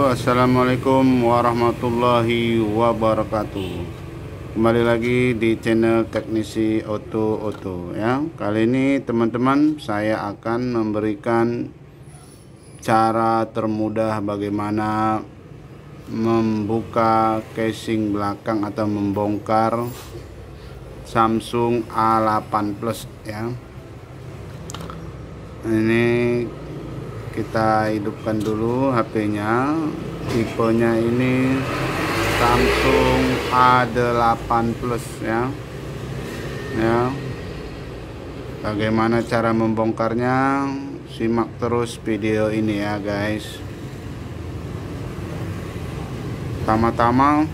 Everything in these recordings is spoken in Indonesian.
Halo, assalamualaikum warahmatullahi wabarakatuh. Kembali lagi di channel Teknisi Oto ya. Kali ini teman-teman saya akan memberikan cara termudah bagaimana membuka casing belakang atau membongkar Samsung A8 Plus ya. Ini kita hidupkan dulu HP-nya. Tipenya ini Samsung A8 Plus ya. Bagaimana cara membongkarnya? Simak terus video ini ya guys. Pertama-tama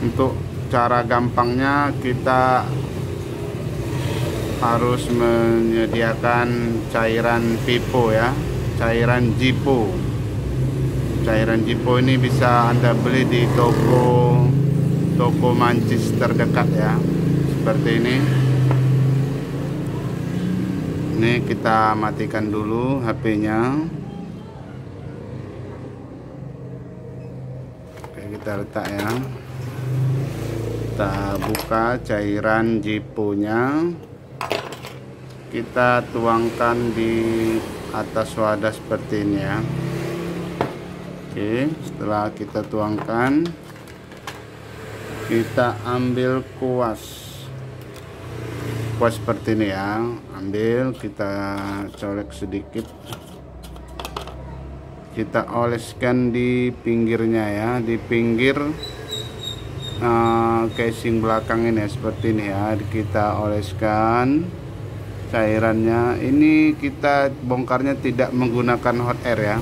untuk cara gampangnya kita harus menyediakan cairan pipo ya, cairan Zippo. Cairan Zippo ini bisa Anda beli di toko mancis terdekat ya, seperti ini. Ini kita matikan dulu HP-nya. Oke, kita letak ya. Kita buka cairan Zippo-nya. Kita tuangkan di atas wadah seperti ini ya. Oke, setelah kita tuangkan, kita ambil kuas seperti ini ya. Ambil, kita colek sedikit, kita oleskan di pinggirnya ya, di pinggir casing belakang ini seperti ini ya. Kita oleskan cairannya. Ini kita bongkarnya tidak menggunakan hot air ya.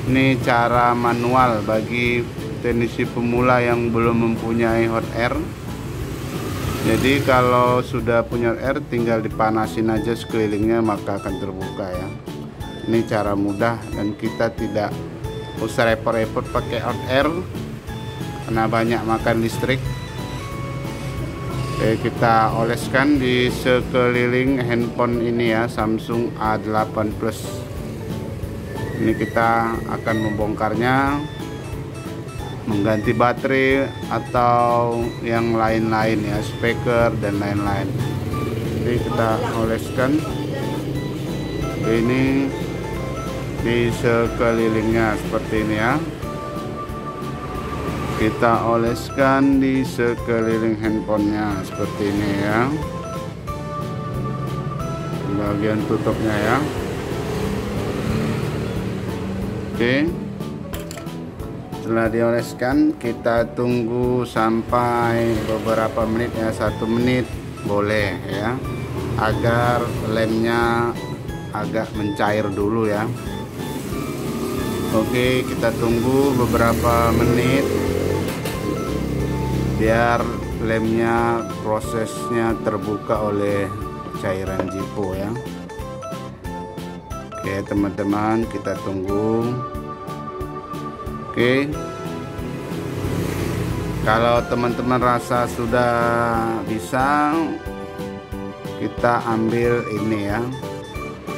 Ini cara manual bagi teknisi pemula yang belum mempunyai hot air. Jadi kalau sudah punya hot air, tinggal dipanasin aja sekelilingnya maka akan terbuka ya. Ini cara mudah dan kita tidak usah repot-repot pakai hot air karena banyak makan listrik. Oke, kita oleskan di sekeliling handphone ini ya, Samsung A8 Plus. Ini kita akan membongkarnya, mengganti baterai atau yang lain-lain ya, speaker dan lain-lain. Jadi kita oleskan ini di sekelilingnya seperti ini ya. Kita oleskan di sekeliling handphonenya seperti ini ya, bagian tutupnya ya. Oke, setelah dioleskan kita tunggu sampai beberapa menit ya, 1 menit boleh ya, agar lemnya agak mencair dulu ya. Oke, kita tunggu beberapa menit biar lemnya prosesnya terbuka oleh cairan Zippo ya. Oke teman-teman, kita tunggu. Oke, kalau teman-teman rasa sudah bisa, kita ambil ini ya,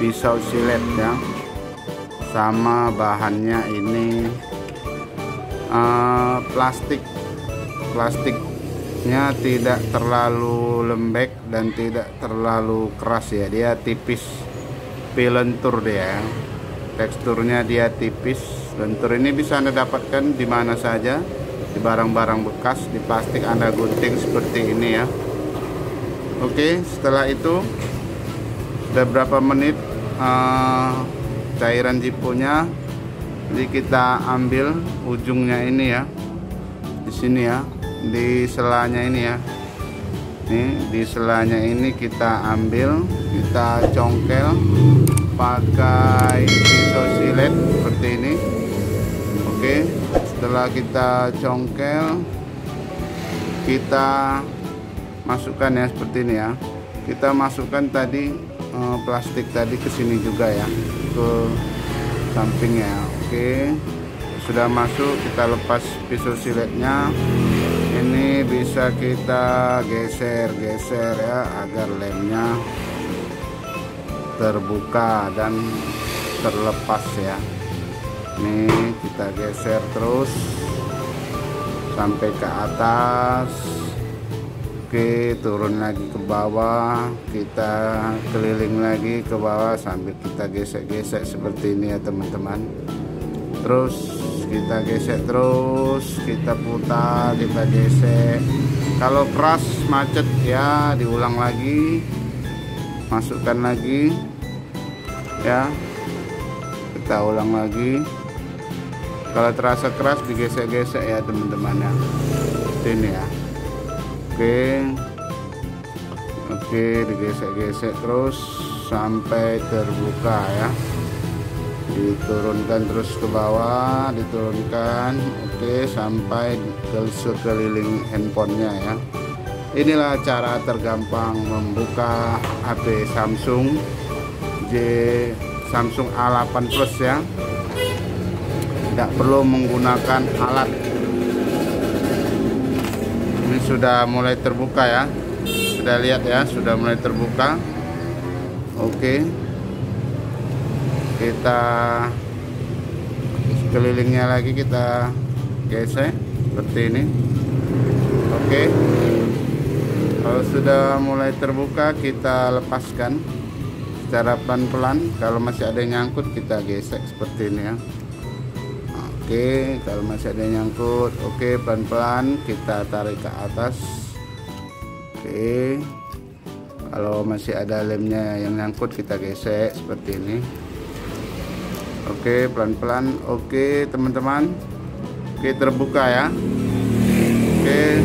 pisau silet ya, sama bahannya ini plastiknya tidak terlalu lembek dan tidak terlalu keras ya, dia tipis, lentur dia, teksturnya dia tipis. Lentur ini bisa Anda dapatkan di mana saja, di barang-barang bekas, di plastik Anda gunting seperti ini ya. Oke, setelah itu sudah berapa menit cairan Zippo-nya, jadi kita ambil ujungnya ini ya, di sini ya, di selanya ini ya. Nih, di selanya ini kita ambil, kita congkel pakai pisau silet seperti ini. Oke, setelah kita congkel, kita masukkan ya seperti ini ya. Kita masukkan tadi plastik tadi ke sini juga ya, ke sampingnya. Oke, sudah masuk, kita lepas pisau siletnya. Ini bisa kita geser-geser ya, agar lemnya terbuka dan terlepas ya. Nih kita geser terus sampai ke atas. Oke, turun lagi ke bawah, kita keliling lagi ke bawah sambil kita gesek-gesek seperti ini ya teman-teman. Terus kita gesek terus, kita putar, kita gesek. Kalau keras macet ya diulang lagi, masukkan lagi ya, kita ulang lagi. Kalau terasa keras digesek-gesek ya teman-teman ya, seperti ini ya. Oke, digesek-gesek terus sampai terbuka ya. Diturunkan terus ke bawah, diturunkan. Oke, sampai ke sekeliling handphonenya ya. Inilah cara tergampang membuka HP Samsung Samsung A8 Plus ya. Tidak perlu menggunakan alat. Ini sudah mulai terbuka ya, sudah lihat ya, sudah mulai terbuka. Oke, kita sekelilingnya lagi kita gesek seperti ini. Oke, kalau sudah mulai terbuka kita lepaskan secara pelan-pelan. Kalau masih ada yang nyangkut kita gesek seperti ini ya. Oke, kalau masih ada yang nyangkut, oke, pelan-pelan kita tarik ke atas. Oke, kalau masih ada lemnya yang nyangkut kita gesek seperti ini. Oke, pelan-pelan. Oke teman-teman, oke, terbuka ya. Oke,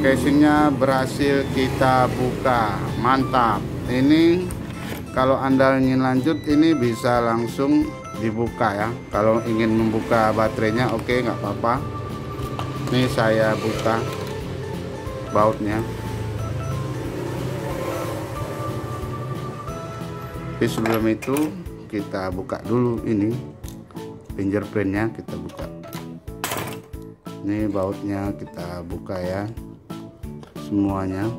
casingnya berhasil kita buka, mantap. Ini kalau Anda ingin lanjut ini bisa langsung dibuka ya. Kalau ingin membuka baterainya, oke, nggak apa-apa. Ini saya buka bautnya. Tapi sebelum itu kita buka dulu ini fingerprintnya, kita buka. Ini bautnya kita buka ya, semuanya.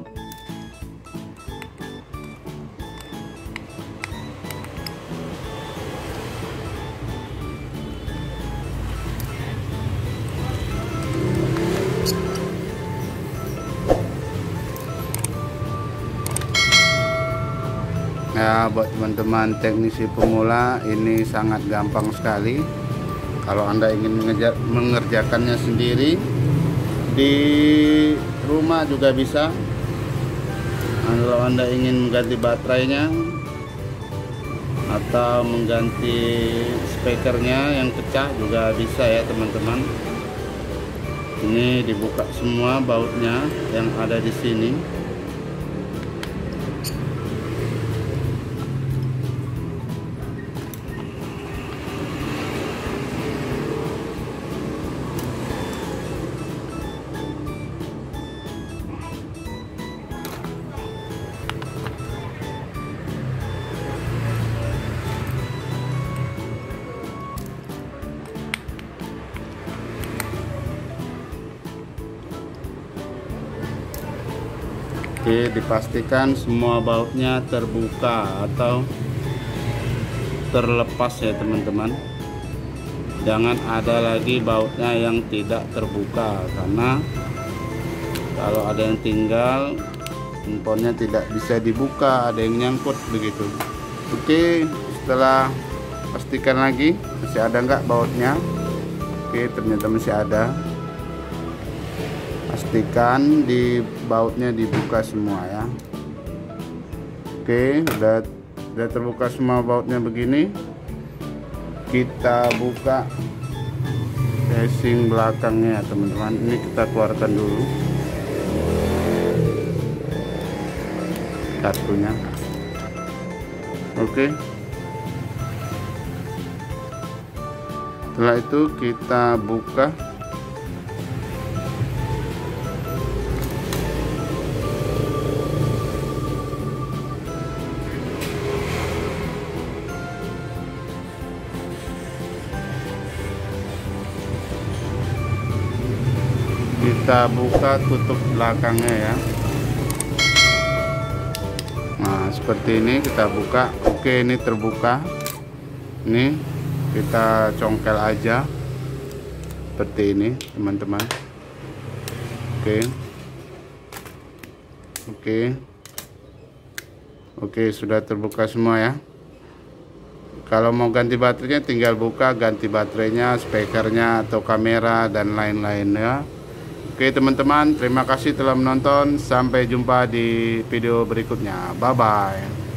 Ya, buat teman-teman teknisi pemula ini sangat gampang sekali. Kalau Anda ingin mengerjakannya sendiri di rumah juga bisa. Kalau Anda ingin mengganti baterainya atau mengganti speakernya yang pecah juga bisa ya teman-teman. Ini dibuka semua bautnya yang ada di sini. Oke, dipastikan semua bautnya terbuka atau terlepas ya teman-teman. Jangan ada lagi bautnya yang tidak terbuka, karena kalau ada yang tinggal handphonenya tidak bisa dibuka, ada yang nyangkut begitu. Oke, setelah pastikan lagi masih ada nggak bautnya. Oke, ternyata masih ada. Pastikan di bautnya dibuka semua ya. Oke, udah terbuka semua bautnya begini. Kita buka casing belakangnya teman-teman. Ini kita keluarkan dulu kartunya. Oke, setelah itu kita buka tutup belakangnya ya. Nah seperti ini kita buka. Oke, ini terbuka. Ini Kita congkel aja seperti ini teman-teman. Oke, sudah terbuka semua ya. Kalau mau ganti baterainya tinggal buka, ganti baterainya, speakernya atau kamera dan lain-lain ya. Oke teman-teman, terima kasih telah menonton. Sampai jumpa di video berikutnya. Bye bye.